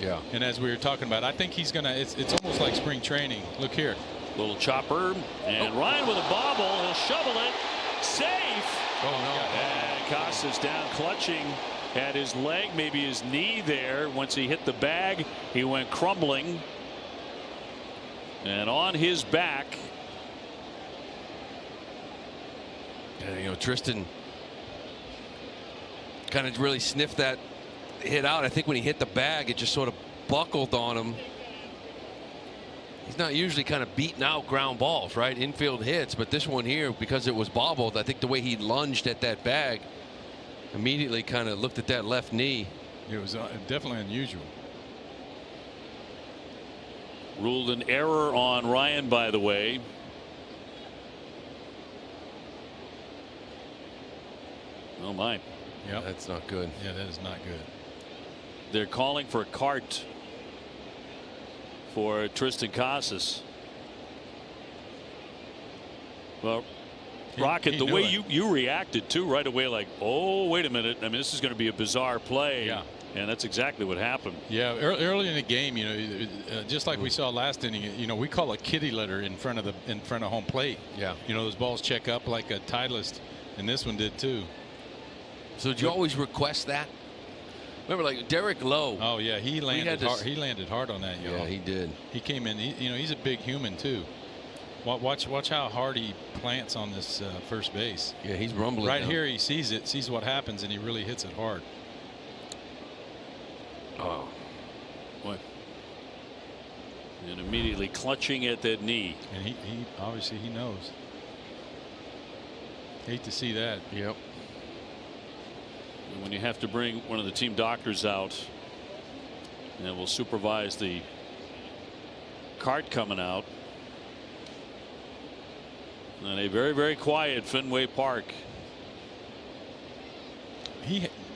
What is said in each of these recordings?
Yeah. And as we were talking about, I think he's gonna. It's almost like spring training. Look here. Little chopper, and Ryan with a bobble. He'll shovel it. Safe. Oh no. And Casas down, clutching at his leg, maybe his knee there. Once he hit the bag, he went crumbling. And on his back. And, you know, Triston kind of really sniffed that hit out. I think when he hit the bag, it just sort of buckled on him. He's not usually kind of beating out ground balls, right? Infield hits, but this one here, because it was bobbled, I think the way he lunged at that bag, immediately kind of looked at that left knee. It was definitely unusual. Ruled an error on Ryan, by the way. Oh my. Yeah, that's not good. Yeah, that is not good. They're calling for a cart for Triston Casas. Well, Rocket, the way you reacted too right away, like, oh, wait a minute. I mean, this is going to be a bizarre play. Yeah. And that's exactly what happened. Yeah, early in the game, you know, just like we saw last inning, you know, we call a kitty litter in front of home plate. Yeah. You know, those balls check up like a Titleist, and this one did too. So did you always request that? Remember, like Derek Lowe. Oh yeah, he landed hard. He landed hard on that, y'all. Yeah, he did. He came in. You know, he's a big human too. Watch how hard he plants on this first base. Yeah, he's rumbling. Right now. here, he sees it, sees what happens, and he really hits it hard. Oh, what? And immediately clutching at that knee. And he obviously he knows. Hate to see that. Yep. And when you have to bring one of the team doctors out, and will supervise the cart coming out. And a very, very quiet Fenway Park.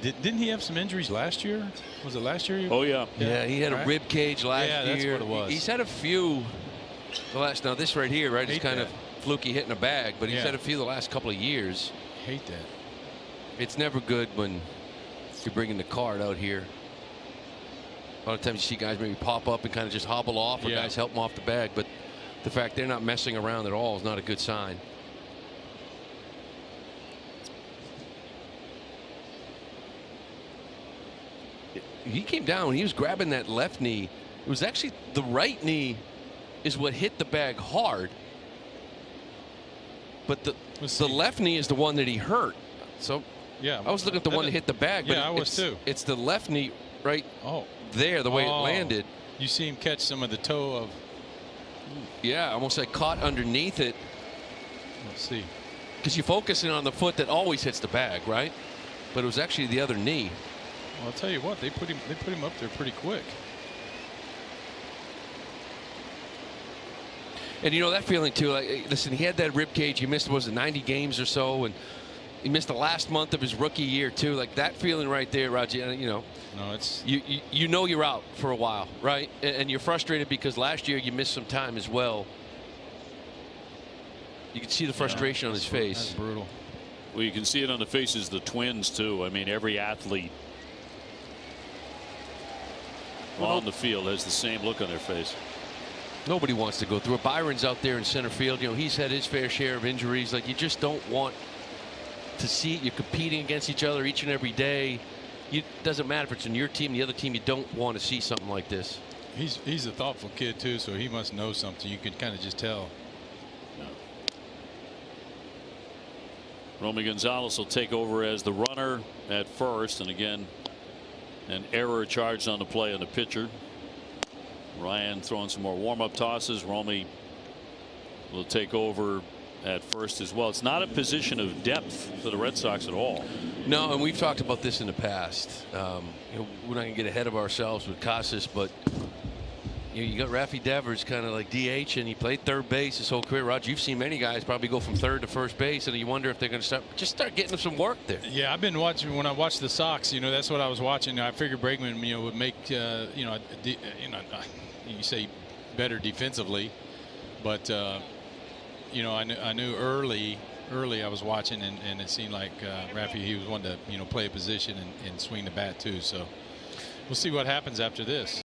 Didn't he have some injuries last year? Was it last year? Oh yeah. Yeah, he had a rib cage last year. Yeah, that's what it was. He's had a few. Now this right here, right, is kind of fluky hitting a bag, but he's had a few the last couple of years. Hate that. It's never good when you're bringing the cart out here. A lot of times you see guys maybe pop up and kind of just hobble off, or guys help them off the bag, but the fact they're not messing around at all is not a good sign. He came down when he was grabbing that left knee. It was actually the right knee is what hit the bag hard, but the left knee is the one that he hurt. So yeah, I was looking at the one that hit the bag, but I was too. It's the left knee right there, the way it landed. You see him catch some of the toe of. Yeah, almost like caught underneath it. Let's see. Because you're focusing on the foot that always hits the bag, right? But it was actually the other knee. Well, I'll tell you what, they put him up there pretty quick. And you know that feeling too. Like, listen, he had that rib cage. He missed, was it 90 games or so, and he missed the last month of his rookie year too. Like that feeling right there, Raji. You know, no, it's you know you're out for a while, right? And you're frustrated because last year you missed some time as well. You can see the frustration on his face. That's brutal. Well, you can see it on the faces of the Twins too. I mean, every athlete on the field has the same look on their face. Nobody wants to go through it. Byron's out there in center field. You know, he's had his fair share of injuries. Like, you just don't want to see it. You're competing against each other each and every day. It doesn't matter if it's in your team, the other team. You don't want to see something like this. He's a thoughtful kid too, so he must know something. You can kind of just tell. Yeah. Romy Gonzalez will take over as the runner at first, and again, an error charged on the play on the pitcher. Ryan throwing some more warm-up tosses. Romy will take over at first as well. It's not a position of depth for the Red Sox at all. No, and we've talked about this in the past. You know, we're not going to get ahead of ourselves with Casas, but you got Rafi Devers kind of like DH, and he played third base his whole career. Roger, you've seen many guys probably go from third to first base, and you wonder if they're going to start getting some work there. Yeah, I've been watching. When I watched the Sox, you know, that's what I was watching. I figured Bregman, you know, would make you say better defensively, but you know, I knew early I was watching, and it seemed like Rafi, he was one to, you know, play a position and swing the bat too. So we'll see what happens after this.